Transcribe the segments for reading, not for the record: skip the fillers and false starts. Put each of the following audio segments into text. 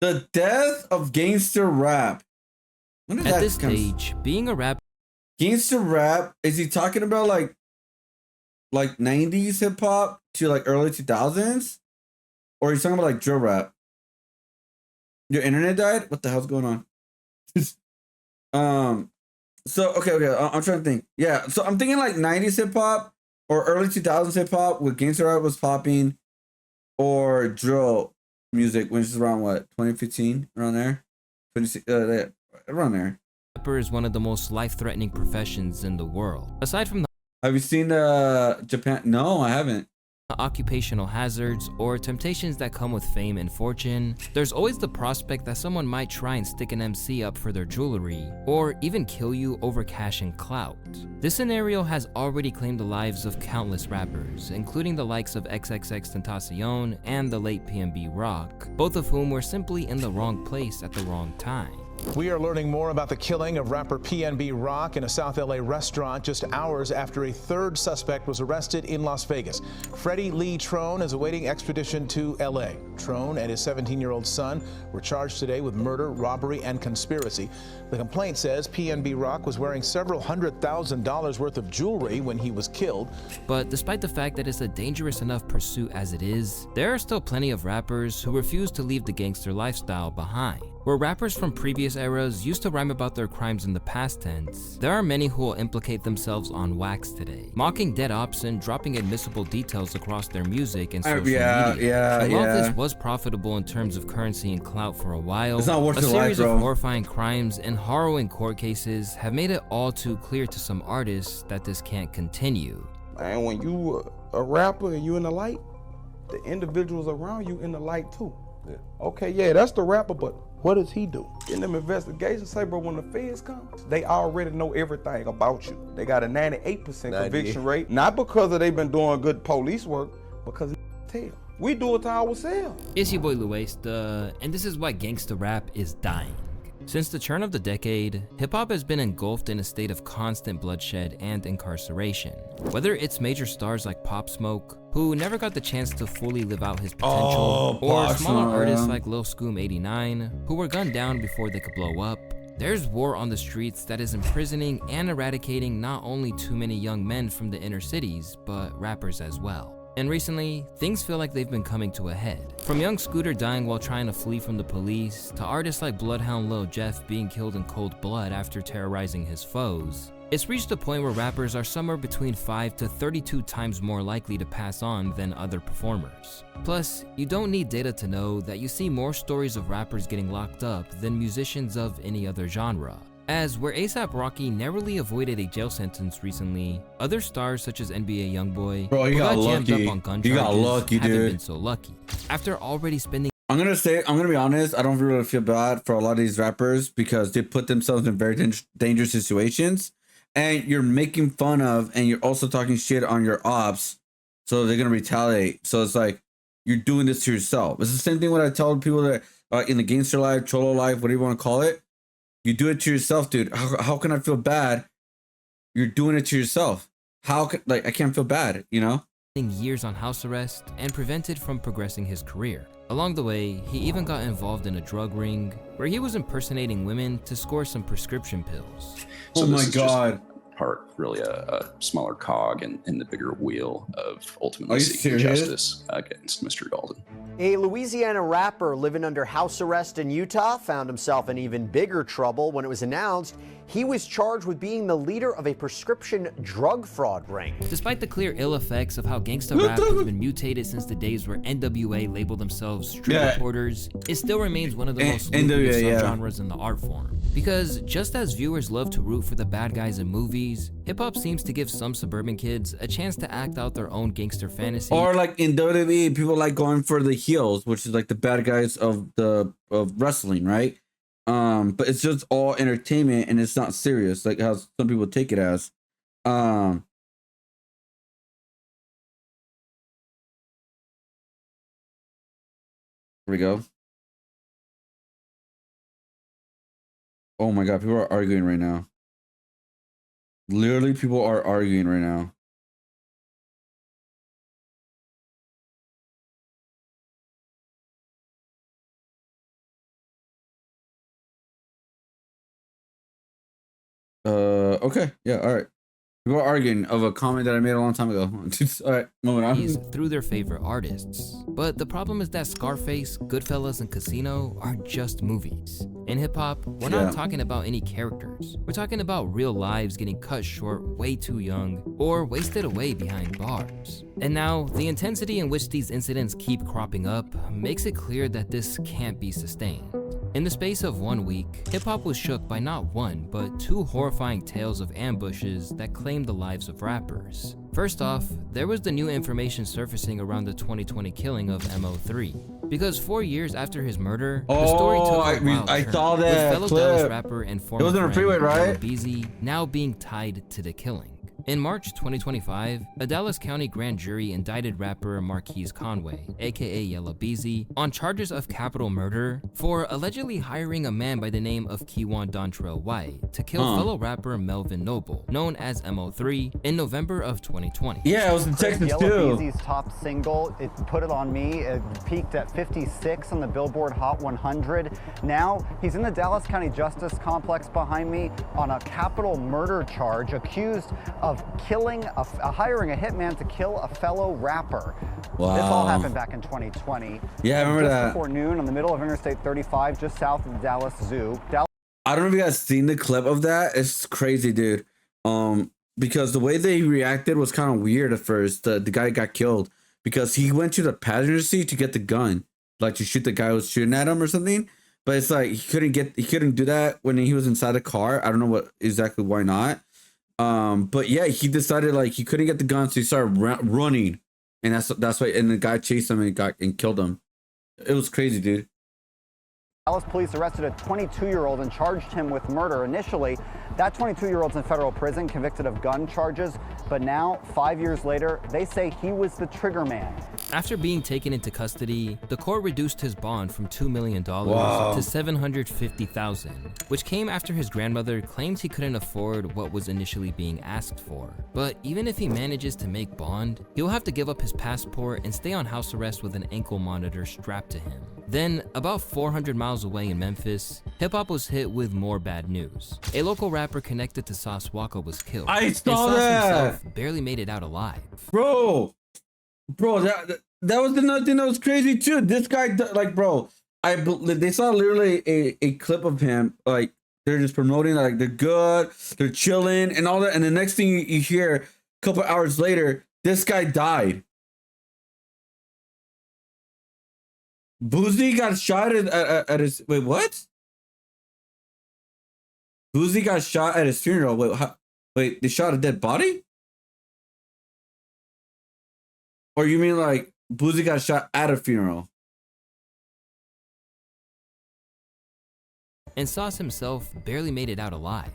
The death of gangster rap. When did At that this come? stage, being a rapper Gangster rap? Is he talking about like 90s hip hop to like early 2000s? Or he's talking about like drill rap? Your internet died? What the hell's going on? um so okay, I'm trying to think. Yeah, so I'm thinking like 90s hip hop or early 2000s hip hop with gangster rap was popping, or drill music, which is around what, 2015, around there, 26, around there. is one of the most life-threatening professions in the world. Aside from the Have you seen Japan? No, I haven't. occupational hazards or temptations that come with fame and fortune, there's always the prospect that someone might try and stick an MC up for their jewelry, or even kill you over cash and clout. This scenario has already claimed the lives of countless rappers, including the likes of XXXTentacion and the late PNB Rock, both of whom were simply in the wrong place at the wrong time. We are learning more about the killing of rapper PNB Rock in a South LA restaurant just hours after a third suspect was arrested in Las Vegas. Freddie Lee Trone is awaiting extradition to LA. Trone and his 17-year-old son were charged today with murder, robbery, and conspiracy. The complaint says PNB Rock was wearing several $100,000 worth of jewelry when he was killed. But despite the fact that it's a dangerous enough pursuit as it is, there are still plenty of rappers who refuse to leave the gangster lifestyle behind. Where rappers from previous eras used to rhyme about their crimes in the past tense, there are many who will implicate themselves on wax today, mocking dead ops and dropping admissible details across their music and social media. While this was profitable in terms of currency and clout for a while, It's not worth a your series life, bro. of horrifying crimes and harrowing court cases have made it all too clear to some artists that this can't continue. And when you a rapper and you in the light, the individuals around you in the light too. Yeah. Okay, yeah, that's the rapper, but what does he do? In them investigations, say, bro, when the feds come, they already know everything about you. They got a 98% conviction rate, not because of they've been doing good police work, because tell. We do it to ourselves. It's your boy Louaista, and this is why gangsta rap is dying. Since the turn of the decade, hip-hop has been engulfed in a state of constant bloodshed and incarceration. Whether it's major stars like Pop Smoke, who never got the chance to fully live out his potential, or smaller artists like Lil Scoom 89, who were gunned down before they could blow up, there's war on the streets that is imprisoning and eradicating not only too many young men from the inner cities, but rappers as well. And recently, things feel like they've been coming to a head. From young Scooter dying while trying to flee from the police, to artists like Bloodhound Lil Jeff being killed in cold blood after terrorizing his foes, it's reached a point where rappers are somewhere between 5 to 32 times more likely to pass on than other performers. Plus, you don't need data to know that you see more stories of rappers getting locked up than musicians of any other genre. As where A$AP Rocky narrowly avoided a jail sentence recently, other stars such as NBA Youngboy, Bro, who got jammed lucky. up on gun You got charges, lucky, haven't dude. been so lucky. After already spending I'm gonna be honest. I don't really feel bad for a lot of these rappers because they put themselves in very dangerous situations, and you're making fun of, and you're also talking shit on your ops, so they're gonna retaliate. So it's like you're doing this to yourself. It's the same thing when I tell people that in the gangster life, cholo life, whatever you want to call it, you do it to yourself, dude. How can I feel bad? You're doing it to yourself. How can, like, I can't feel bad, you know? years on house arrest and prevented from progressing his career. Along the way, he even got involved in a drug ring where he was impersonating women to score some prescription pills. So oh my God. Part really a smaller cog in the bigger wheel of ultimately seeking justice against Mr. Golden. A Louisiana rapper living under house arrest in Utah found himself in even bigger trouble when it was announced he was charged with being the leader of a prescription drug fraud ring. Despite the clear ill effects of how gangsta rap has been mutated since the days where NWA labeled themselves street reporters, it still remains one of the most lucrative subgenres in the art form. Because just as viewers love to root for the bad guys in movies, hip-hop seems to give some suburban kids a chance to act out their own gangster fantasy. Or like in WWE, people like going for the heels, which is like the bad guys of wrestling, right? But it's just all entertainment and it's not serious, like how some people take it as. Here we go. Oh my God, people are arguing right now. Literally, people are arguing right now. But okay, yeah, all right. We were arguing of a comment that I made a long time ago. All right, moving on. Through their favorite artists. But the problem is that Scarface, Goodfellas, and Casino aren't just movies. In hip-hop, we're not talking about any characters. We're talking about real lives getting cut short way too young or wasted away behind bars. And now, the intensity in which these incidents keep cropping up makes it clear that this can't be sustained. In the space of 1 week, hip-hop was shook by not one, but two horrifying tales of ambushes that claimed the lives of rappers. First off, there was the new information surfacing around the 2020 killing of MO3. Because 4 years after his murder, the story took a wild I turn, saw with that fellow clip. Dallas rapper and former It was in a friend freeway, right? Louaista now being tied to the killing. In March 2025, a Dallas County grand jury indicted rapper Marquise Conway, aka Yella Beezy, on charges of capital murder for allegedly hiring a man by the name of Keywan Dontrell White to kill fellow rapper Melvin Noble, known as MO3, in November of 2020. Yeah, it was in Texas Yella too. Beezy's top single, it Put It On Me, it peaked at 56 on the Billboard Hot 100. Now, he's in the Dallas County Justice Complex behind me on a capital murder charge, accused of hiring a hitman to kill a fellow rapper. Wow. This all happened back in 2020. Yeah, I remember just that. Before noon on the middle of Interstate 35, just south of the Dallas Zoo. I don't know if you guys seen the clip of that. It's crazy, dude. Because the way they reacted was kind of weird at first. The guy got killed because he went to the passenger seat to get the gun, like to shoot the guy who was shooting at him or something. But it's like he couldn't do that when he was inside the car. I don't know why not. But yeah, he decided like he couldn't get the gun, so he started running, and that's why. And the guy chased him and killed him. It was crazy, dude. Dallas police arrested a 22-year-old and charged him with murder. Initially, that 22-year-old's in federal prison, convicted of gun charges. But now, 5 years later, they say he was the trigger man. After being taken into custody, the court reduced his bond from $2 million to $750,000, which came after his grandmother claimed he couldn't afford what was initially being asked for. But even if he manages to make bond, he'll have to give up his passport and stay on house arrest with an ankle monitor strapped to him. Then, about 400 miles away in Memphis, hip-hop was hit with more bad news. A local rapper connected to Sauce Walka was killed. I saw and Sauce that. himself barely made it out alive. Bro, that was another thing that was crazy too. This guy, like, bro, they saw literally a clip of him, like they're just promoting, like they're good, they're chilling and all that, and the next thing you hear, a couple hours later, this guy died. Boozy got shot at his what? Boozy got shot at his funeral. Wait, they shot a dead body? Or you mean like Boozy got shot at a funeral? And Sauce himself barely made it out alive.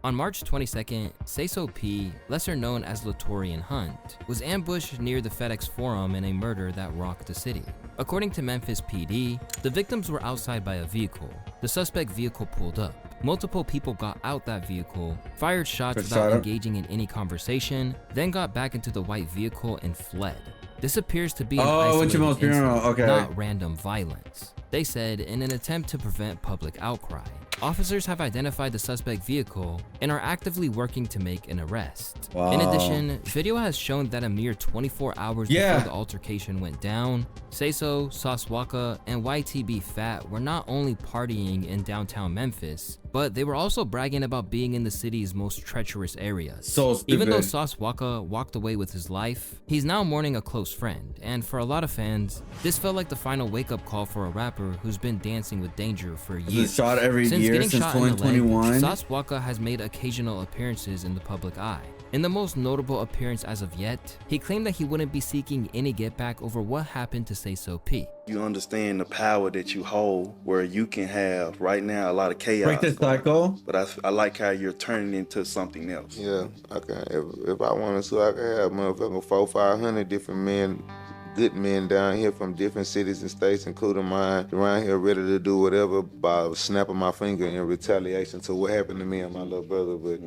On March 22nd, Say-So P, lesser known as Latorian Hunt, was ambushed near the FedEx Forum in a murder that rocked the city. According to Memphis PD, the victims were outside by a vehicle. The suspect vehicle pulled up. Multiple people got out that vehicle, fired shots without engaging in any conversation, then got back into the white vehicle and fled. This appears to be an isolated incident, not random violence. They said in an attempt to prevent public outcry. Officers have identified the suspect vehicle and are actively working to make an arrest. Wow. In addition, video has shown that a mere 24 hours before the altercation went down, Say-So, Sauce Walka, and YTB Fat were not only partying in downtown Memphis, but they were also bragging about being in the city's most treacherous areas. So stupid. Even though Sauce Walka walked away with his life, he's now mourning a close friend, and for a lot of fans, this felt like the final wake-up call for a rapper who's been dancing with danger for years. Shot every year since 2021. Sauce Walka has made occasional appearances in the public eye. In the most notable appearance as of yet, he claimed that he wouldn't be seeking any get back over what happened to Say-So P. You understand the power that you hold, where you can have right now a lot of chaos. Break the cycle. But I like how you're turning into something else. Yeah, I can. If I wanted to, I could have motherfucking 400-500 different men, good men down here from different cities and states, including mine, around here ready to do whatever by snapping my finger in retaliation to what happened to me and my little brother. But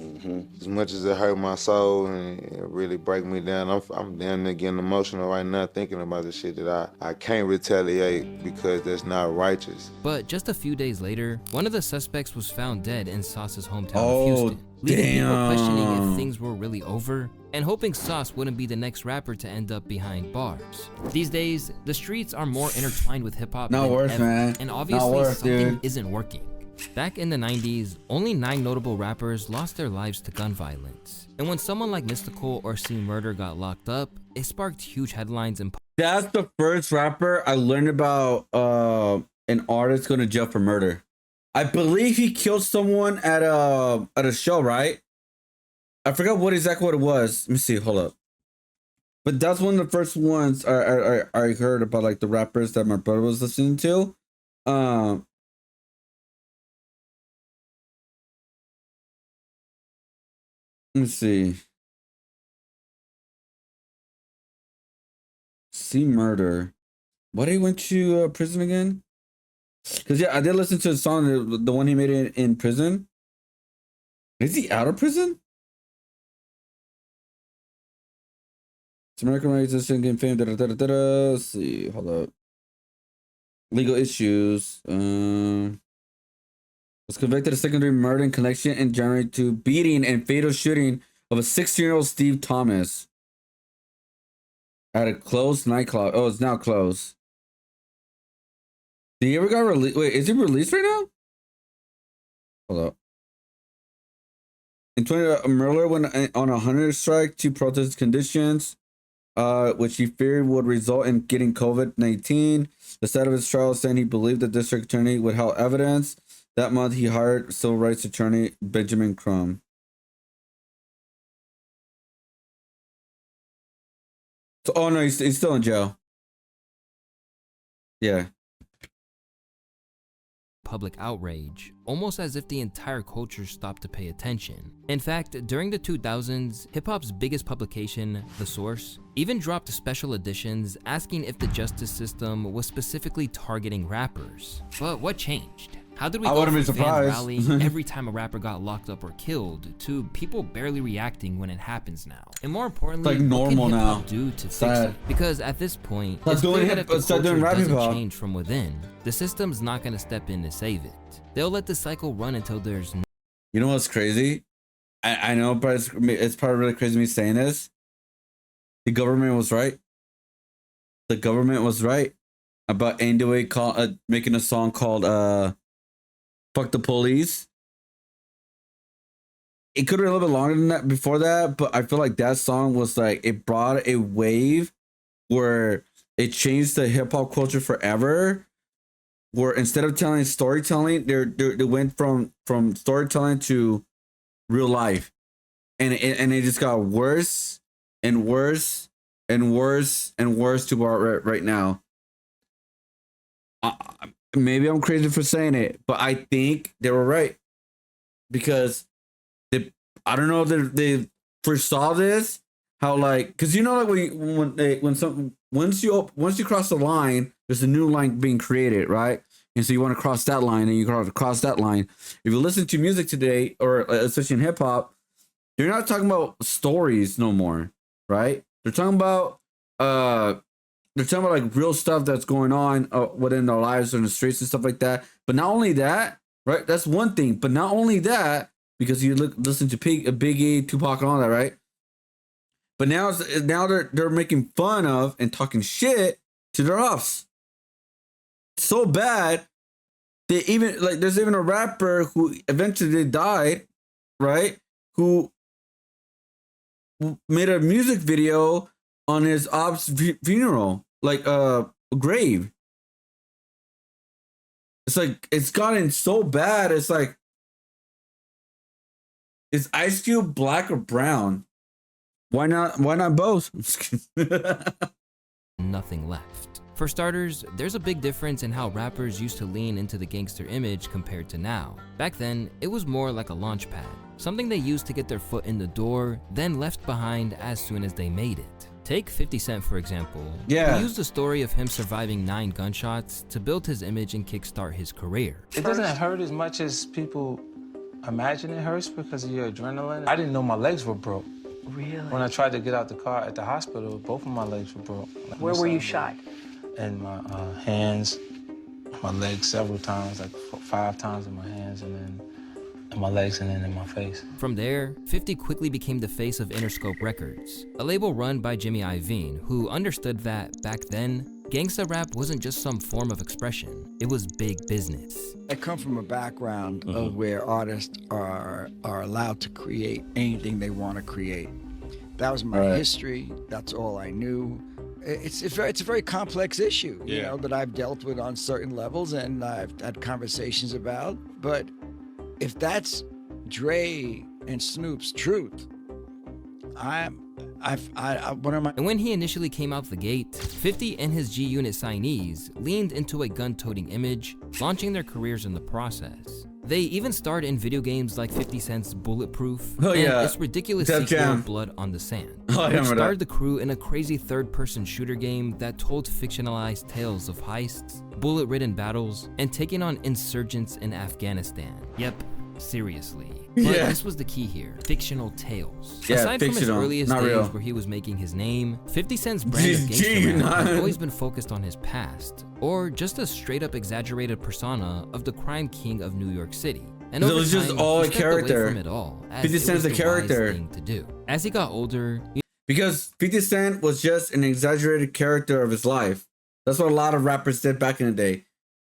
as much as it hurt my soul and it really break me down, I'm damn near getting emotional right now thinking about the shit that I can't retaliate because that's not righteous. But just a few days later, one of the suspects was found dead in Sauce's hometown of Houston. leaving people questioning if things were really over and hoping Sauce wouldn't be the next rapper to end up behind bars. These days, the streets are more intertwined with hip-hop than ever, man. and obviously something dude. isn't working. Back in the 90s, only 9 notable rappers lost their lives to gun violence. And when someone like Mystical or C Murder got locked up, it sparked huge headlines and that's the first rapper I learned about an artist going to jail for murder. I believe he killed someone at a show, right? I forgot exactly what it was. Let me see, hold up. But that's one of the first ones I heard about, like the rappers that my brother was listening to. Let me see. C Murder. Why did he went to prison again? Because yeah, I did listen to the song, the one he made in prison. Is he out of prison? It's American rights game fame. Let's see, hold up. Legal issues. Was convicted of secondary murder in connection in January to beating and fatal shooting of a 16-year-old Steve Thomas at a closed nightclub. Oh, it's now closed. Did he ever got released? Wait, is he released right now? Hold up. In 20, Miller went on a hunger strike to protest conditions, which he feared would result in getting COVID-19. The side of his trial saying he believed the district attorney would have evidence. That month, he hired civil rights attorney Benjamin Crumb. So, oh no, he's still in jail. Yeah. Public outrage, almost as if the entire culture stopped to pay attention. In fact, during the 2000s, hip-hop's biggest publication, The Source, even dropped special editions asking if the justice system was specifically targeting rappers. But what changed? How did we go from fans rallying every time a rapper got locked up or killed to people barely reacting when it happens now? And more importantly, it's like normal what can now. hip-hop do to fix it? Because at this point, it's clear that if the culture doesn't change from within, the system's not going to step in to save it. They'll let the cycle run until there's no. You know what's crazy? I know, but it's probably really crazy me saying this. The government was right. The government was right about NWA making a song called Fuck the Police. It could have been a little bit longer than that before that, but I feel like that song was like, it brought a wave where it changed the hip hop culture forever. Where instead of telling storytelling, they went from storytelling to real life, and it just got worse and worse and worse and worse to where right now. Maybe I'm crazy for saying it, but I think they were right, because I don't know if they foresaw this, how like, because you know, like once you cross the line, there's a new line being created, right? And so you want to cross that line, and you cross that line. If you listen to music today, or especially in hip hop, they're not talking about stories no more, right? They're talking about like real stuff that's going on within their lives or in the streets and stuff like that. But not only that, right? That's one thing. But not only that, because you listen to Biggie, Tupac, and all that, right? But now they're making fun of and talking shit to their ops. So bad, they even like there's even a rapper who eventually died, right? Who made a music video on his ops funeral, like grave. It's like it's gotten so bad. It's like, is Ice Cube black or brown? Why not both? Nothing left. For starters, there's a big difference in how rappers used to lean into the gangster image compared to now. Back then, it was more like a launch pad, something they used to get their foot in the door, then left behind as soon as they made it. Take 50 Cent for example. Yeah. He used the story of him surviving 9 gunshots to build his image and kickstart his career. It doesn't hurt as much as people imagine it hurts because of your adrenaline. I didn't know my legs were broke. Really? When I tried to get out the car at the hospital, both of my legs were broke. Where were you shot? In my hands, my legs several times, like 5 times in my hands, and then in my legs and then in my face. From there, 50 quickly became the face of Interscope Records, a label run by Jimmy Iovine, who understood that, back then, gangsta rap wasn't just some form of expression, it was big business. I come from a background of where artists are allowed to create anything they want to create. That was my history, that's all I knew. It's a very complex issue, you know, that I've dealt with on certain levels and I've had conversations about. But if that's Dre and Snoop's truth, what am I? And when he initially came out the gate, 50 and his G-Unit signees leaned into a gun-toting image, launching their careers in the process. They even starred in video games like 50 Cent's Bulletproof and its ridiculous sequel Blood on the Sand, which starred the crew in a crazy third-person shooter game that told fictionalized tales of heists, bullet-ridden battles, and taking on insurgents in Afghanistan. Yep, seriously. But this was the key here, fictional tales. Aside from his earliest days where he was making his name, 50 Cent's brand of gangster rap has always been focused on his past, or just a straight-up exaggerated persona of the crime king of New York City. And over was time, just all he a stepped character. away from it all, as 50 it Cent's was a the character. wise thing to do. As he got older, Because 50 Cent was just an exaggerated character of his life. That's what a lot of rappers did back in the day.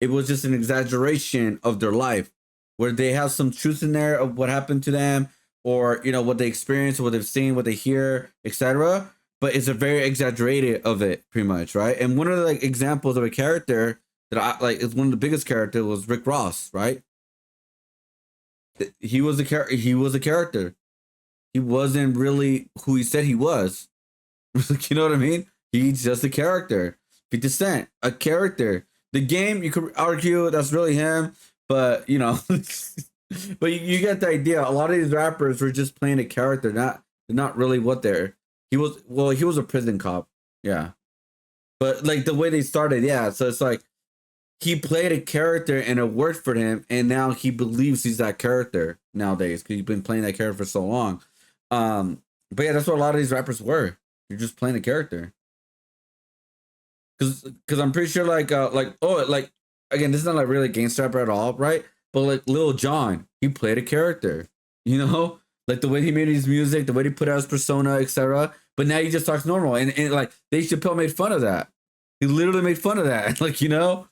It was just an exaggeration of their life, where they have some truth in there of what happened to them, or you know what they experienced, what they've seen, what they hear, etc. But it's a very exaggerated of it, pretty much, right? And one of the like examples of a character that I like is one of the biggest characters was Rick Ross, right? He was a character. He wasn't really who he said he was. You know what I mean? He's just a character. 50 Cent, a character. The game, you could argue that's really him. But you know, but you get the idea. A lot of these rappers were just playing a character, not really what they're. He was a prison cop, yeah. But like the way they started, yeah. So it's like he played a character and it worked for him, and now he believes he's that character nowadays because he's been playing that character for so long. But yeah, that's what a lot of these rappers were. You're just playing a character. Because I'm pretty sure again, this is not like really gangster rapper at all, right? But like Lil Jon, he played a character, you know, like the way he made his music, the way he put out his persona, etc. But now he just talks normal, and like Dave Chappelle made fun of that. He literally made fun of that, like, you know.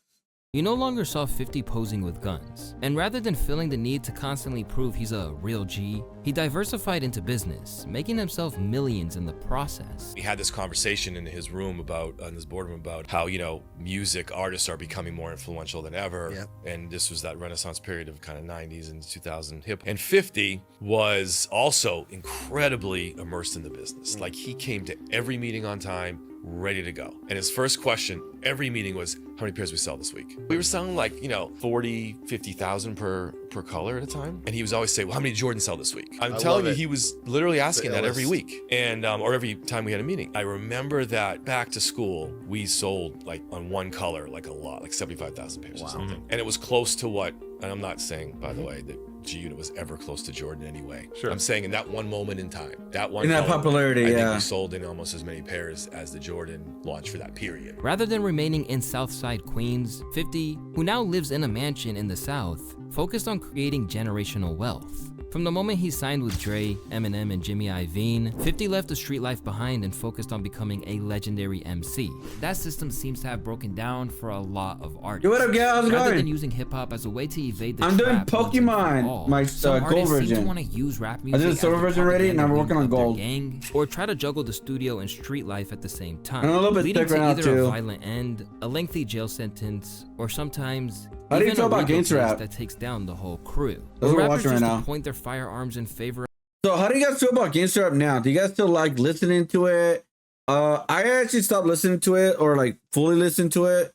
You no longer saw 50 posing with guns, and rather than feeling the need to constantly prove he's a real G, he diversified into business, making himself millions in the process. We had this conversation in his room in his boardroom about how, you know, music artists are becoming more influential than ever, and this was that renaissance period of kind of 90s and 2000 hip. And 50 was also incredibly immersed in the business. Like, he came to every meeting on time, ready to go. And his first question every meeting was, how many pairs we sell this week? We were selling like, you know, 40, 50,000 per color at a time. And he was always saying, well, how many Jordans sell this week? I'm telling you, he was literally asking that every week, and or every time we had a meeting. I remember that back to school, we sold like on one color, like a lot, like 75,000 pairs or something. And it was close to what, and I'm not saying, by the way, that G-Unit was ever close to Jordan anyway. Sure. I'm saying in that one moment in time, that one in that color, popularity, I think we sold in almost as many pairs as the Jordan launched for that period. Rather than remaining in Southside Queens, 50, who now lives in a mansion in the South, focused on creating generational wealth. From the moment he signed with Dre, Eminem, and Jimmy Iovine, 50 left the street life behind and focused on becoming a legendary MC. That system seems to have broken down for a lot of artists. Yo, what up, guys? How's it Rather going? than using hip-hop as a way to evade the I'm doing trap once and for Pokemon, all, my some gold artists seem to version. want to use rap I music did the as silver version already, and I'm working on propaganda gold. gang, or try to juggle the studio and street life at the same time, I'm a little bit leading thick to right now, either too. a violent end, a lengthy jail sentence, or sometimes How do you even feel a about legal gangster case rap? that takes down the whole crew. That's what we're Rappers watching right used now. to point their firearms in favor. So how do you guys feel about gangster rap now? Do you guys still like listening to it? I actually stopped listening to it, or like fully listened to it,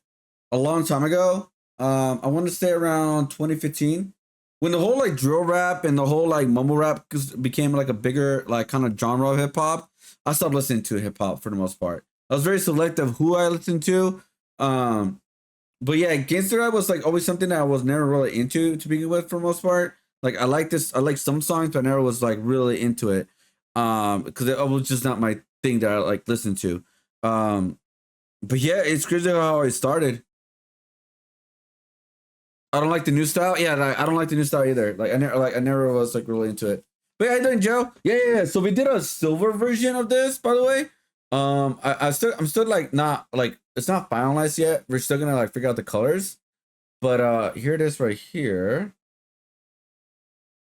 a long time ago. I want to say around 2015, when the whole like drill rap and the whole like mumble rap became like a bigger like kind of genre of hip hop. I stopped listening to hip hop for the most part. I was very selective who I listened to. But yeah, gangster rap was like always something that I was never really into to begin with for the most part. Like I like some songs, but I never was like really into it. Because it was just not my thing that I like listened to. But yeah, it's crazy how I started. I don't like the new style. Yeah, like, I don't like the new style either. Like I never was like really into it. But yeah, how you doing, Joe? Yeah. So we did a silver version of this, by the way. I'm still like not like it's not finalized yet. We're still gonna like figure out the colors. But here it is right here.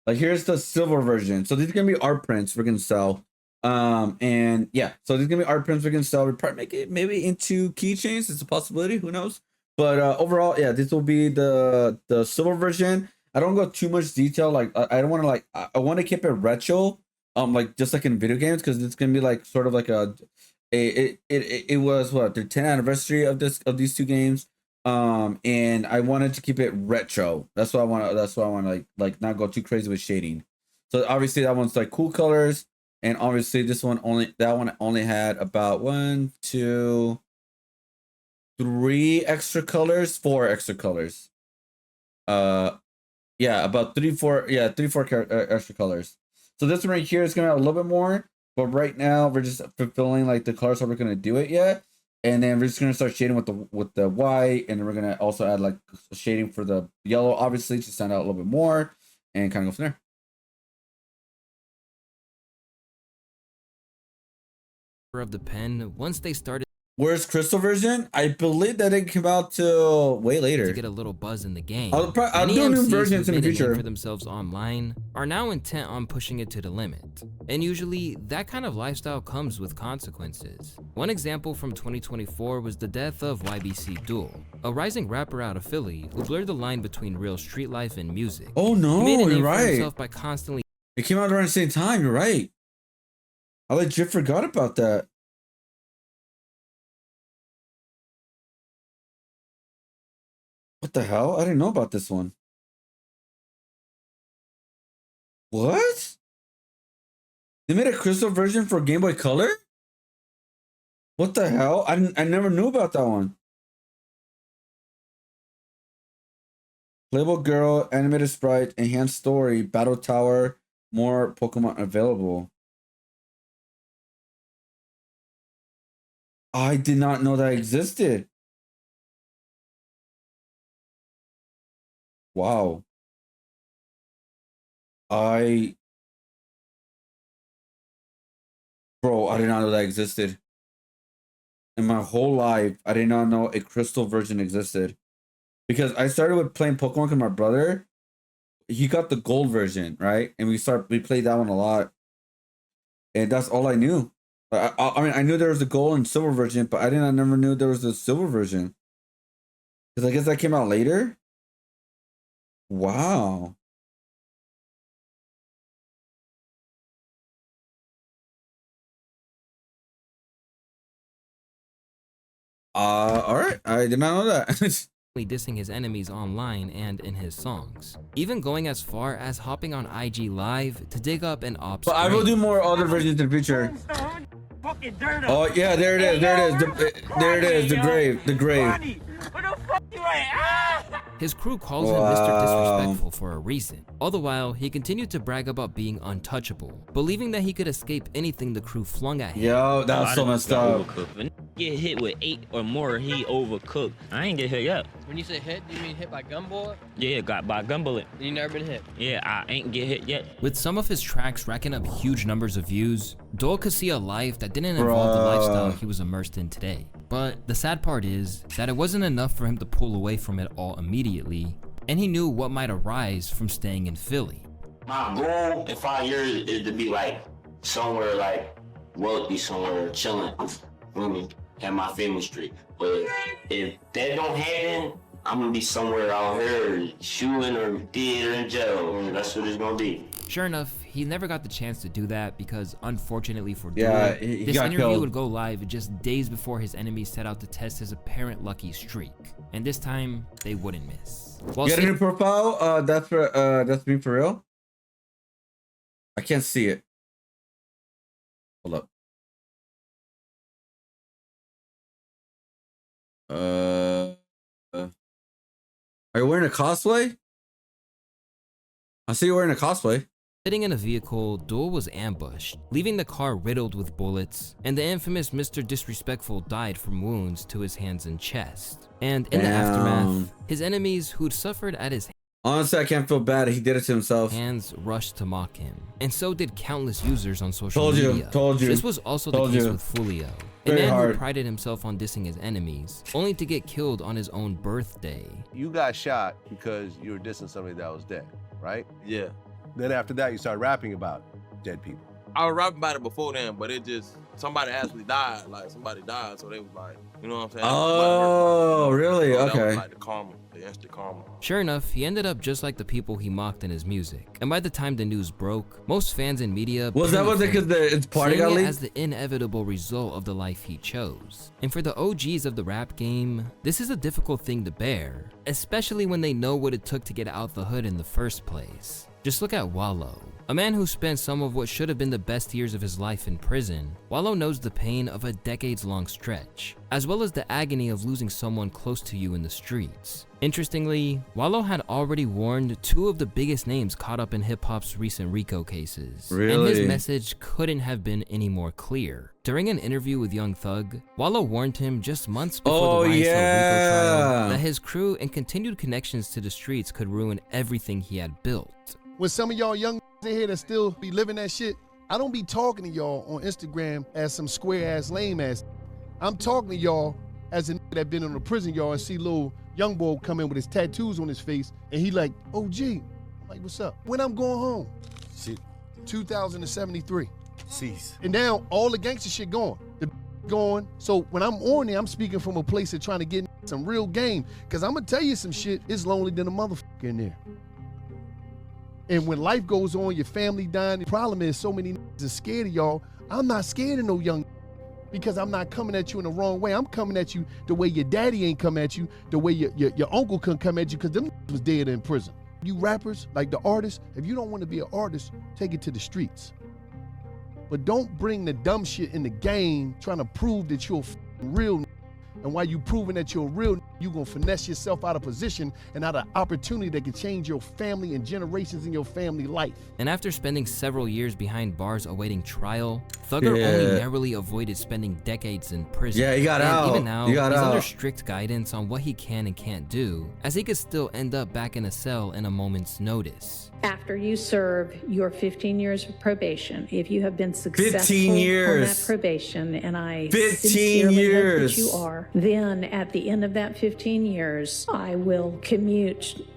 Like here's the silver version. So these are gonna be art prints we're gonna sell. And yeah, so these are gonna be art prints we're gonna sell. We'll probably make it maybe into keychains. It's a possibility. Who knows? But overall, yeah, this will be the silver version. I don't go too much detail. Like I don't want to like I want to keep it retro. Like just like in video games, because it's gonna be like sort of like it was what the 10th anniversary of these two games. And I wanted to keep it retro. That's why I want to like not go too crazy with shading. So obviously that one's like cool colors, and obviously this one only had about 1, 2, 3 extra colors, 4 extra colors. Yeah, about 3, 4, yeah, 3, 4 extra colors. So this one right here is gonna have a little bit more, but right now we're just fulfilling like the colors that we're gonna do it yet. And then we're just gonna start shading with the white, and then we're gonna also add like shading for the yellow, obviously, to stand out a little bit more, and kind of go from there. Of the pen, once they started. Where's Crystal version? I believe that it came out till way later. To get a little buzz in the game. I'll do new versions in the future. For themselves online are now intent on pushing it to the limit. And usually that kind of lifestyle comes with consequences. One example from 2024 was the death of YBC Duel, a rising rapper out of Philly who blurred the line between real street life and music. Oh no, he made a name you're for right. himself by constantly. It came out around the same time. You're right. I legit forgot about that. What the hell? I didn't know about this one. What? They made a crystal version for Game Boy Color? What the hell? I never knew about that one. Playable Girl, Animated Sprite, Enhanced Story, Battle Tower, more Pokemon available. I did not know that existed. Wow. Bro, I did not know that existed. In my whole life, I did not know a crystal version existed. Because I started with playing Pokemon with my brother. He got the gold version, right? And we played that one a lot. And that's all I knew. I mean, I knew there was a gold and silver version, but I never knew there was a silver version. Because I guess that came out later. Wow. All right. I did not know that. Dissing his enemies online and in his songs, even going as far as hopping on IG Live to dig up an ops. But I will do more other versions in the future. Oh yeah, there it is. There it is. The grave. His crew calls him Mr. Disrespectful for a reason. All the while, he continued to brag about being untouchable, believing that he could escape anything the crew flung at him. Yo, that was so messed up. Get hit with 8 or more, he overcooked. I ain't get hit yet. When you say hit, do you mean hit by gun bullet? Yeah, got by gun bullet. You never been hit? Yeah, I ain't get hit yet. With some of his tracks racking up huge numbers of views, Dole could see a life that didn't involve the lifestyle he was immersed in today. But the sad part is that it wasn't enough for him to pull away from it all immediately, and he knew what might arise from staying in Philly. My goal in 5 years is to be like somewhere like wealthy, somewhere chilling, at my family street. But if that don't happen, I'm gonna be somewhere out here shooting or dead or in jail. That's what it's gonna be. Sure enough, he never got the chance to do that because, unfortunately for Dole, this interview would go live just days before his enemies set out to test his apparent lucky streak, and this time they wouldn't miss. You got a new profile? That's me for real. I can't see it. Hold up. Are you wearing a cosplay? I see you wearing a cosplay. Sitting in a vehicle, Duel was ambushed, leaving the car riddled with bullets, and the infamous Mr. Disrespectful died from wounds to his hands and chest. And in the aftermath, his enemies who'd suffered at his honestly, I can't feel bad. He did it to himself. hands rushed to mock him. And so did countless users on social media. Told you. This was also the case with Fulio, a Very man hard. who prided himself on dissing his enemies, only to get killed on his own birthday. You got shot because you were dissing somebody that was dead, right? Yeah. Then after that, you started rapping about dead people. I was rapping about it before then, but it just, somebody actually died. Like, somebody died, so they was like, you know what I'm saying? Oh, really? So that was Okay. like the karma, the instant karma. Sure enough, he ended up just like the people he mocked in his music. And by the time the news broke, most fans and media Was that what panicked because its party got seeing it leaked? as the inevitable result of the life he chose. And for the OGs of the rap game, this is a difficult thing to bear, especially when they know what it took to get out the hood in the first place. Just look at Wallow, a man who spent some of what should have been the best years of his life in prison. Wallow knows the pain of a decades-long stretch, as well as the agony of losing someone close to you in the streets. Interestingly, Wallow had already warned two of the biggest names caught up in hip-hop's recent RICO cases. And his Really? message couldn't have been any more clear. During an interview with Young Thug, Wallow warned him just months before the Louaista RICO trial that his crew and continued connections to the streets could ruin everything he had built. When some of y'all young in here that still be living that shit, I don't be talking to y'all on Instagram as some square ass lame ass. I'm talking to y'all as a nigga that been in the prison y'all and see little young boy come in with his tattoos on his face and he like, oh gee, I'm like, what's up? When I'm going home? Shit. 2073. Cease. And now all the gangster shit gone. The going. So when I'm on there, I'm speaking from a place of trying to get some real game. Cause I'm gonna tell you some shit, it's lonely than a motherfucker in there. And when life goes on, your family dying, the problem is so many niggas are scared of y'all. I'm not scared of no young because I'm not coming at you in the wrong way. I'm coming at you the way your daddy ain't come at you, the way your uncle couldn't come at you because them was dead in prison. You rappers, like the artists, if you don't want to be an artist, take it to the streets. But don't bring the dumb shit in the game trying to prove that you're real. And while you proving that you're real, you gonna finesse yourself out of position and out of opportunity that can change your family and generations in your family life. And after spending several years behind bars awaiting trial, Thugger only narrowly avoided spending decades in prison. Yeah, he got out. Even now, He got he's under out. strict guidance on what he can and can't do, as he could still end up back in a cell in a moment's notice. After you serve your 15 years of probation, if you have been successful 15 on years. that probation, and I 15 sincerely years. hope that you are, then at the end of that 15 years, I will commute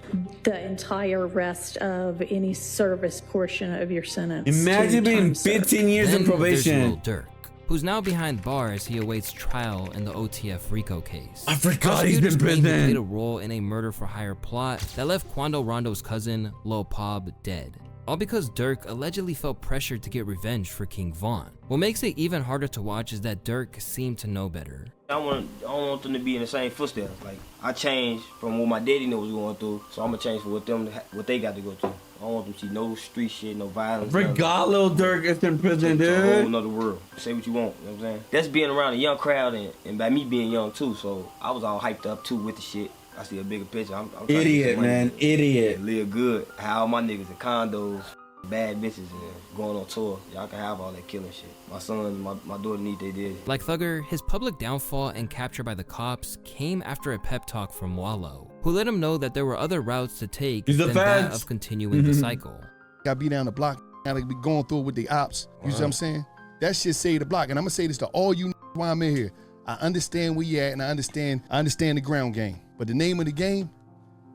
the entire rest of any service portion of your sentence. Imagine to being time served. 15 years in Then there's probation. Lil Durk, who's now behind bars. He awaits trial in the OTF RICO case. I forgot he's been in Prosecutors claim he prison. played a role in a murder-for-hire plot that left Quando Rondo's cousin, Lil Pob, dead. All because Durk allegedly felt pressured to get revenge for King Von. What makes it even harder to watch is that Durk seemed to know better. I don't want them to be in the same footsteps. Like, I changed from what my daddy was going through, so I'm gonna change for what they got to go through. I don't want them to see no street shit, no violence. Forgot Lil Durk is in prison, It's a whole dude. nother world. Say what you want, you know what I'm saying? That's being around a young crowd and by me being young too, so I was all hyped up too with the shit. I see a bigger picture. I'm trying to get Idiot, some money man. and Idiot. live good. Have all my niggas in condos, bad bitches, and going on tour. Y'all can have all that killing shit. My son and my daughter need they did. Like Thugger, his public downfall and capture by the cops came after a pep talk from Wallow, who let him know that there were other routes to take He's the than that feds. of continuing the cycle. Gotta be down the block, gotta be going through it with the ops. You see what I'm saying? That shit save the block. And I'm gonna say this to all you while I'm in here. I understand where you at and I understand the ground game. But the name of the game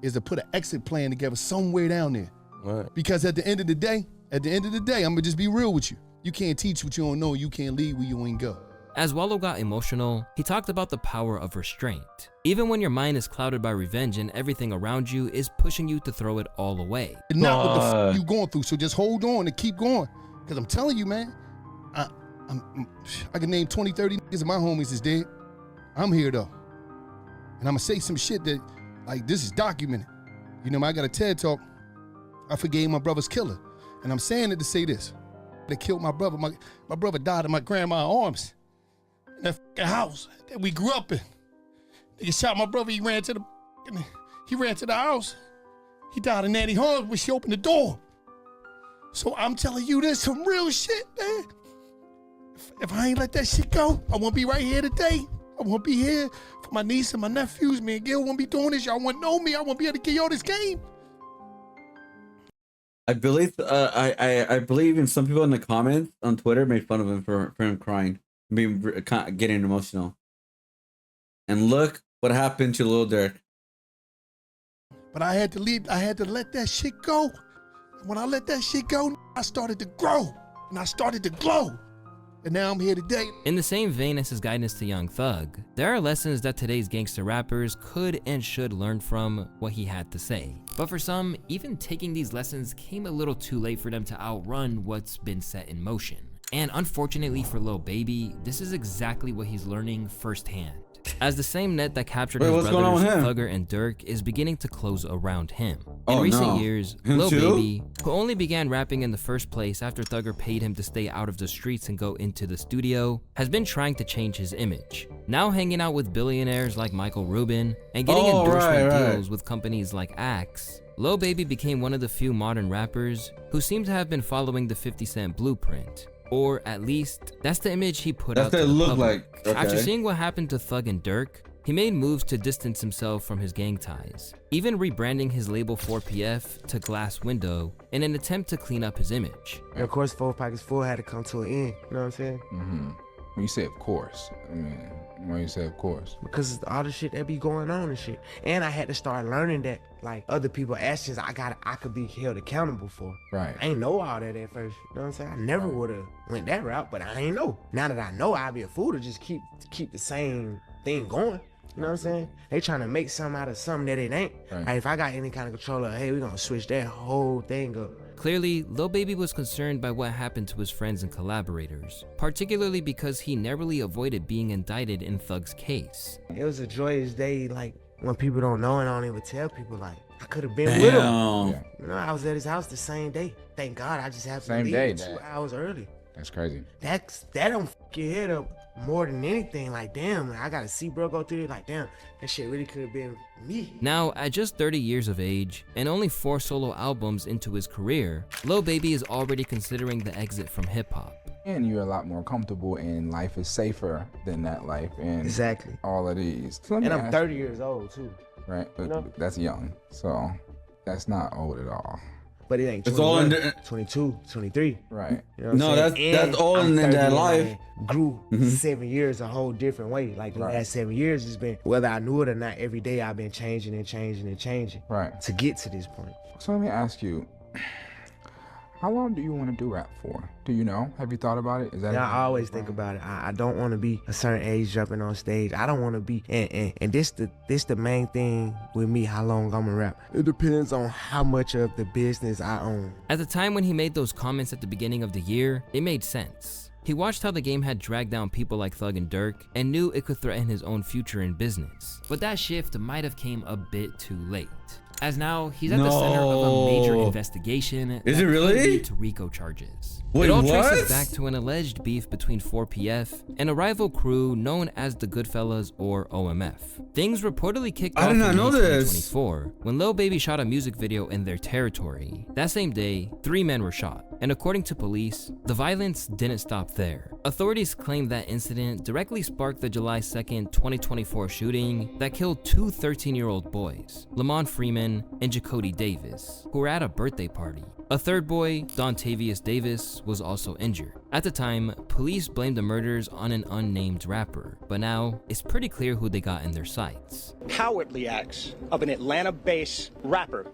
is to put an exit plan together somewhere down there. Right. Because at the end of the day, I'm gonna just be real with you. You can't teach what you don't know. You can't lead where you ain't go. As Wallow got emotional, he talked about the power of restraint. Even when your mind is clouded by revenge and everything around you is pushing you to throw it all away. Not what the f you going through. So just hold on and keep going. Cause I'm telling you, man, I can name 20, 30 niggas of my homies is dead. I'm here though. And I'm gonna say some shit that, like, this is documented. You know, I got a TED talk. I forgave my brother's killer. And I'm saying it to say this. They killed my brother. My brother died in my grandma's arms. In that fucking house that we grew up in. They shot my brother. He ran to the house. He died in Nanny Holmes when she opened the door. So I'm telling you, there's some real shit, man. If I ain't let that shit go, I won't be right here today. I won't be here for my niece and my nephews. Me and Gil won't be doing this. Y'all won't know me. I won't be able to get y'all this game. I believe I believe even some people in the comments on Twitter made fun of him for him crying, getting emotional. And look what happened to Lil Durk. But I had to leave. I had to let that shit go. When I let that shit go, I started to grow and I started to glow. And now I'm here today. In the same vein as his guidance to Young Thug, there are lessons that today's gangster rappers could and should learn from what he had to say. But for some, even taking these lessons came a little too late for them to outrun what's been set in motion. And unfortunately for Lil Baby, this is exactly what he's learning firsthand, as the same net that captured his brothers Thugger and Durk is beginning to close around him. In recent years, Lil Baby, who only began rapping in the first place after Thugger paid him to stay out of the streets and go into the studio, has been trying to change his image. Now hanging out with billionaires like Michael Rubin and getting endorsement deals with companies like Axe, Lil Baby became one of the few modern rappers who seem to have been following the 50 Cent blueprint. Or at least, that's the image he put out to the public. After seeing what happened to Thug and Durk, he made moves to distance himself from his gang ties, even rebranding his label 4PF to Glass Window in an attempt to clean up his image. And of course, 4 Pockets 4 had to come to an end, you know what I'm saying? When you say of course, I mean, when you say of course? Because all the shit that be going on and shit. And I had to start learning that, like, other people's actions I could be held accountable for. Right. I ain't know all that at first, you know what I'm saying? I never would have went that route, but I ain't know. Now that I know, I'd be a fool to just keep the same thing going. You know what I'm saying? They trying to make something out of something that it ain't. Right. Like, if I got any kind of control of, hey, we're gonna switch that whole thing up. Clearly, Lil Baby was concerned by what happened to his friends and collaborators, particularly because he narrowly avoided being indicted in Thug's case. It was a joyous day, like, when people don't know and I don't even tell people, like, I could have been with him. Yeah. You know, I was at his house the same day. Thank God I just happened Same to day, leave 2 hours early. That's crazy. That don't fuck your head up more than anything. Like, damn, I gotta see bro go through it. Like, damn, that shit really could have been me. Now, at just 30 years of age and only 4 solo albums into his career, Lil Baby is already considering the exit from hip-hop. And you're a lot more comfortable and life is safer than that life and exactly all of these. So and I'm 30 years old too. Right, but that's young, so that's not old at all. But it ain't 21, it's all in 22, 23. Right. You know no, that's all in that life. Grew 7 years a whole different way. Like the last 7 years has been, whether I knew it or not, every day I've been changing and changing and changing. Right. To get to this point. So let me ask you, how long do you want to do rap for? Do you know? Have you thought about it? Is that? Yeah, I always think about it. I don't want to be a certain age jumping on stage. I don't want to be, and this the main thing with me. How long I'm gonna rap? It depends on how much of the business I own. At the time when he made those comments at the beginning of the year, it made sense. He watched how the game had dragged down people like Thug and Durk and knew it could threaten his own future in business. But that shift might have came a bit too late, as now he's at the center of a major investigation. Is it really? Could lead to RICO charges. Wait, it all what? traces back to an alleged beef between 4PF and a rival crew known as the Goodfellas or OMF. Things reportedly kicked off in May 2024 when Lil Baby shot a music video in their territory. That same day, 3 men were shot, and according to police, the violence didn't stop there. Authorities claim that incident directly sparked the July 2nd, 2024 shooting that killed 2 13-year-old boys, Lamont Freeman and Jacody Davis, who were at a birthday party. A third boy, Dontavius Davis, was also injured. At the time, police blamed the murders on an unnamed rapper, but now it's pretty clear who they got in their sights. Cowardly acts of an Atlanta-based rapper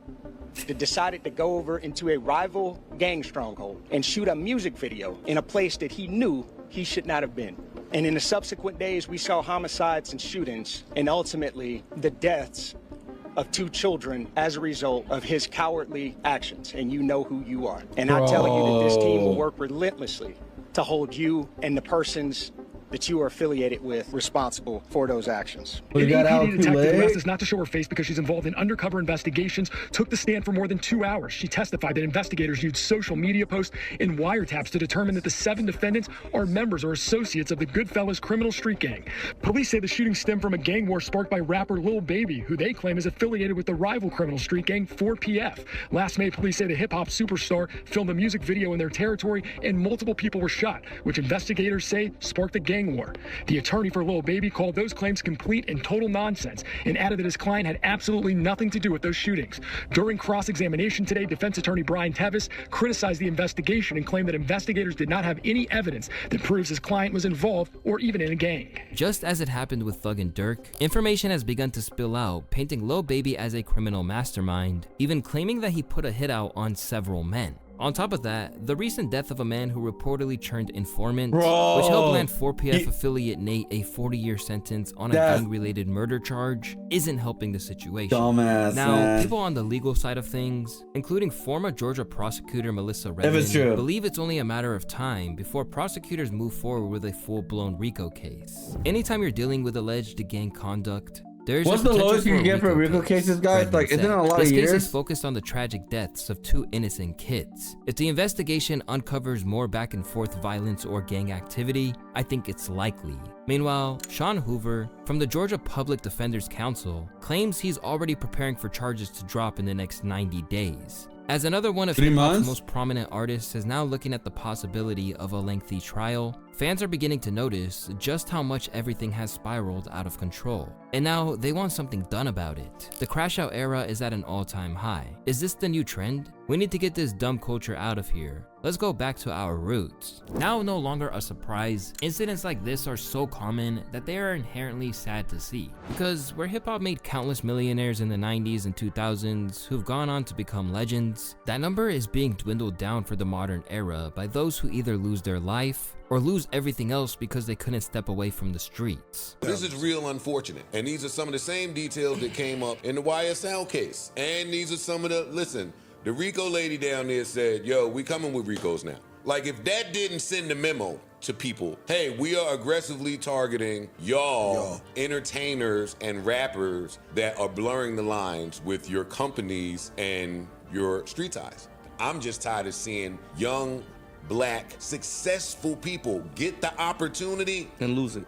that decided to go over into a rival gang stronghold and shoot a music video in a place that he knew he should not have been. And in the subsequent days, we saw homicides and shootings, and ultimately the deaths of 2 children as a result of his cowardly actions, and you know who you are. And I tell you that this team will work relentlessly to hold you and the persons that you are affiliated with responsible for those actions. We got out too detective who asked late. us not to show her face because she's involved in undercover investigations took the stand for more than 2 hours. She testified that investigators used social media posts and wiretaps to determine that the 7 defendants are members or associates of the Goodfellas criminal street gang. Police say the shooting stemmed from a gang war sparked by rapper Lil Baby, who they claim is affiliated with the rival criminal street gang 4PF. Last May, police say the hip-hop superstar filmed a music video in their territory and multiple people were shot, which investigators say sparked a gang war. The attorney for Lil Baby called those claims complete and total nonsense and added that his client had absolutely nothing to do with those shootings. During cross-examination today, defense attorney Brian Tevis criticized the investigation and claimed that investigators did not have any evidence that proves his client was involved or even in a gang. Just as it happened with Thug and Durk, information has begun to spill out, painting Lil Baby as a criminal mastermind, even claiming that he put a hit out on several men. On top of that, the recent death of a man who reportedly turned informant, which helped land 4PF affiliate Nate a 40-year sentence on a gang-related murder charge, isn't helping the situation. Dumbass, now, man. people on the legal side of things, including former Georgia prosecutor Melissa Redmond, believe it's only a matter of time before prosecutors move forward with a full-blown RICO case. Anytime you're dealing with alleged gang conduct, what's the lowest you can get for RICO cases, guys? Like, isn't it a lot of years? This case is focused on the tragic deaths of 2 innocent kids. If the investigation uncovers more back and forth violence or gang activity, I think it's likely. Meanwhile, Sean Hoover, from the Georgia Public Defender's Council, claims he's already preparing for charges to drop in the next 90 days. As another one of hip-hop's most prominent artists is now looking at the possibility of a lengthy trial, fans are beginning to notice just how much everything has spiraled out of control. And now they want something done about it. The crash out era is at an all-time high. Is this the new trend? We need to get this dumb culture out of here. Let's go back to our roots. Now no longer a surprise, incidents like this are so common that they are inherently sad to see. Because where hip-hop made countless millionaires in the 90s and 2000s who've gone on to become legends, that number is being dwindled down for the modern era by those who either lose their life or lose everything else because they couldn't step away from the streets. This is real unfortunate, and these are some of the same details that came up in the YSL case. And these are some of the, listen, the RICO lady down there said, yo, we coming with RICOs now. Like, if that didn't send a memo to people, hey, we are aggressively targeting y'all entertainers and rappers that are blurring the lines with your companies and your street ties. I'm just tired of seeing young, black, successful people get the opportunity and lose it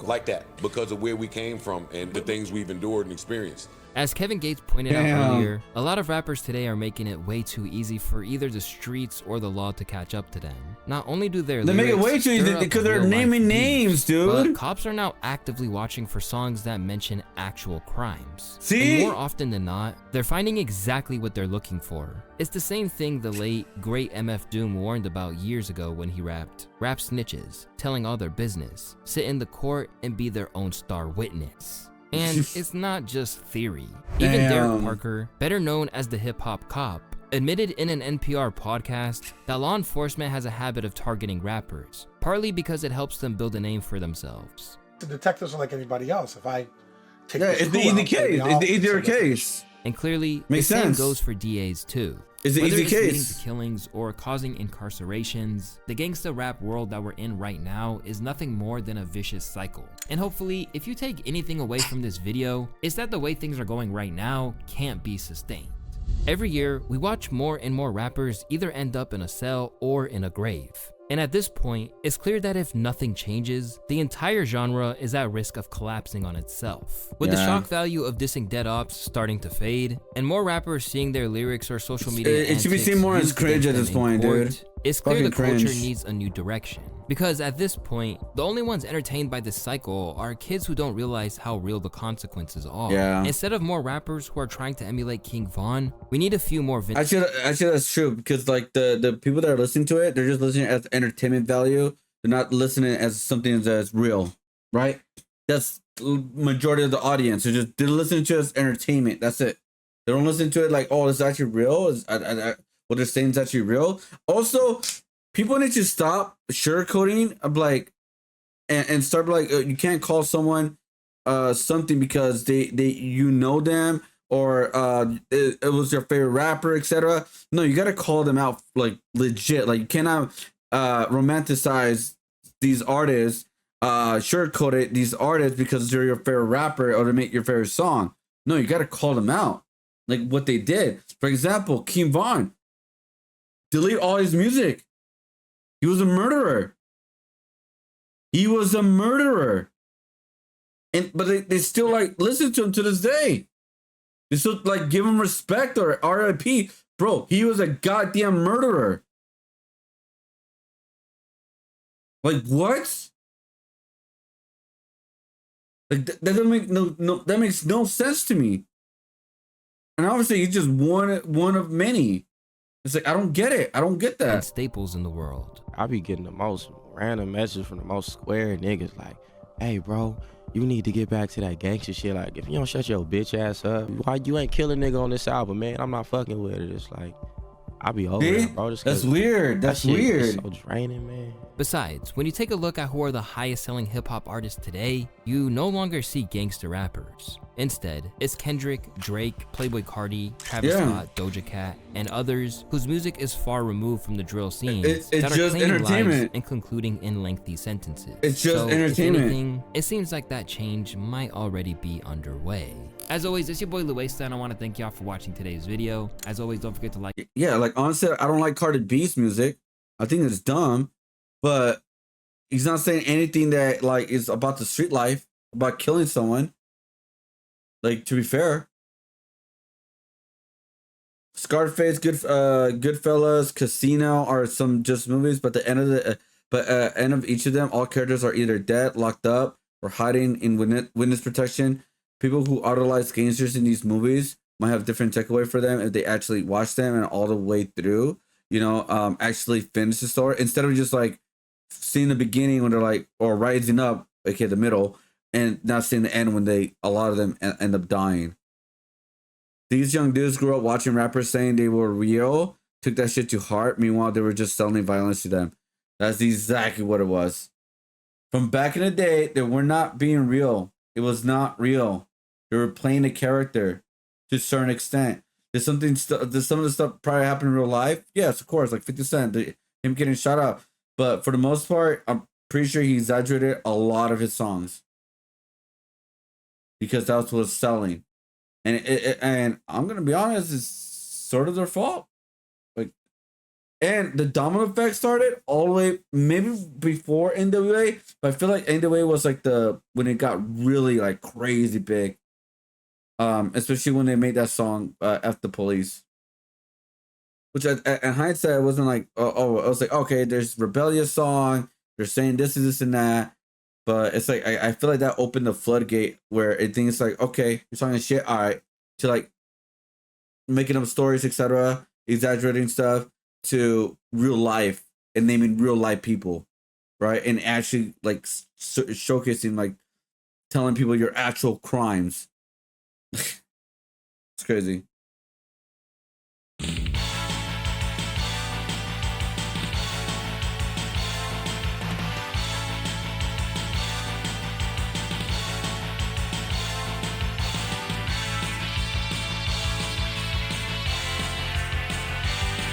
like that because of where we came from and the things we've endured and experienced. As Kevin Gates pointed out earlier, a lot of rappers today are making it way too easy for either the streets or the law to catch up to them. Not only do they make it way too easy because they're naming names, dude. But cops are now actively watching for songs that mention actual crimes. See? And more often than not, they're finding exactly what they're looking for. It's the same thing the late, great MF Doom warned about years ago when he rapped, "Rap snitches, telling all their business, sit in the court and be their own star witness." And it's not just theory. Even Derek Parker, better known as the hip-hop cop, admitted in an NPR podcast that law enforcement has a habit of targeting rappers, partly because it helps them build a name for themselves. The detectives are like anybody else. If I take it's the easy case. It's the easier case. And clearly, Makes the same sense. goes for DAs too. It's an Whether easy it's leading case. to killings or causing incarcerations, the gangsta rap world that we're in right now is nothing more than a vicious cycle. And hopefully, if you take anything away from this video, it's that the way things are going right now can't be sustained. Every year, we watch more and more rappers either end up in a cell or in a grave. And at this point, it's clear that if nothing changes, the entire genre is at risk of collapsing on itself. With the shock value of dissing dead ops starting to fade, and more rappers seeing their lyrics or social media It should be seen more as cringe at this point, dude. It's clear the Fucking culture cringe. needs a new direction. Because at this point, the only ones entertained by this cycle are kids who don't realize how real the consequences are. Yeah. Instead of more rappers who are trying to emulate King Von, we need a few more Actually, that's true because like the people that are listening to it, they're just listening as entertainment value. They're not listening as something that's real, right? That's majority of the audience. They're listening to it as entertainment. That's it. They don't listen to it like, oh, it's actually real. What they're saying is actually real. Also, people need to stop sugarcoating of like, and start like you can't call someone something because they you know them or it was your favorite rapper, etc. No, you gotta call them out like legit. Like you cannot romanticize these artists, sugarcoat these artists because they're your favorite rapper or to make your favorite song. No, you got to call them out, like what they did. For example, King Von, delete all his music. He was a murderer. He was a murderer. But they still like listen to him to this day. They still like give him respect or RIP. Bro, he was a goddamn murderer. Like what? Like that doesn't make that makes no sense to me. And obviously he's just one of many. It's like I don't get it. I don't get that. And staples in the world. I be getting the most random messages from the most square niggas like, hey bro, you need to get back to that gangster shit. Like, if you don't shut your bitch ass up, why you ain't killing nigga on this album, man? I'm not fucking with it. It's like, I be over it, bro. That's weird. That's that shit weird. is so draining, man. Besides, when you take a look at who are the highest selling hip hop artists today, you no longer see gangster rappers. Instead, it's Kendrick, Drake, Playboi Carti, Travis Scott, Doja Cat, and others whose music is far removed from the drill scenes it's that are just claiming lives entertainment. and concluding in lengthy sentences. It's just so, entertainment. If anything, it seems like that change might already be underway. As always, it's your boy Louaista, and I want to thank y'all for watching today's video. As always, don't forget to like. Yeah, like honestly, I don't like Cardi B's music. I think it's dumb, but he's not saying anything that like is about the street life, about killing someone. Like, to be fair, Scarface, Goodfellas, Casino are some just movies, but the end of end of each of them, all characters are either dead, locked up, or hiding in witness protection. People who idolize gangsters in these movies might have different takeaway for them if they actually watch them and all the way through, actually finish the story instead of just like seeing the beginning when they're like, or rising up, okay, the middle, and not seeing the end when a lot of them end up dying. These young dudes grew up watching rappers saying they were real, took that shit to heart. Meanwhile, they were just selling violence to them. That's exactly what it was. From back in the day, they were not being real. It was not real. They were playing a character to a certain extent. Did some of the stuff probably happen in real life? Yes, of course, like 50 Cent, him getting shot up. But for the most part, I'm pretty sure he exaggerated a lot of his songs because that's what's selling. And I'm gonna be honest, it's sort of their fault. Like, and the domino effect started all the way maybe before NWA, but I feel like NWA was like when it got really like crazy big. Especially when they made that song F the Police. Which in hindsight it wasn't like I was like, okay, there's rebellious song, they're saying this and this and that. But it's like I feel like that opened the floodgate where it thinks like, okay, you're talking shit, all right, to like making up stories, etc., exaggerating stuff to real life and naming real life people, right? And actually like showcasing, like telling people your actual crimes. It's crazy.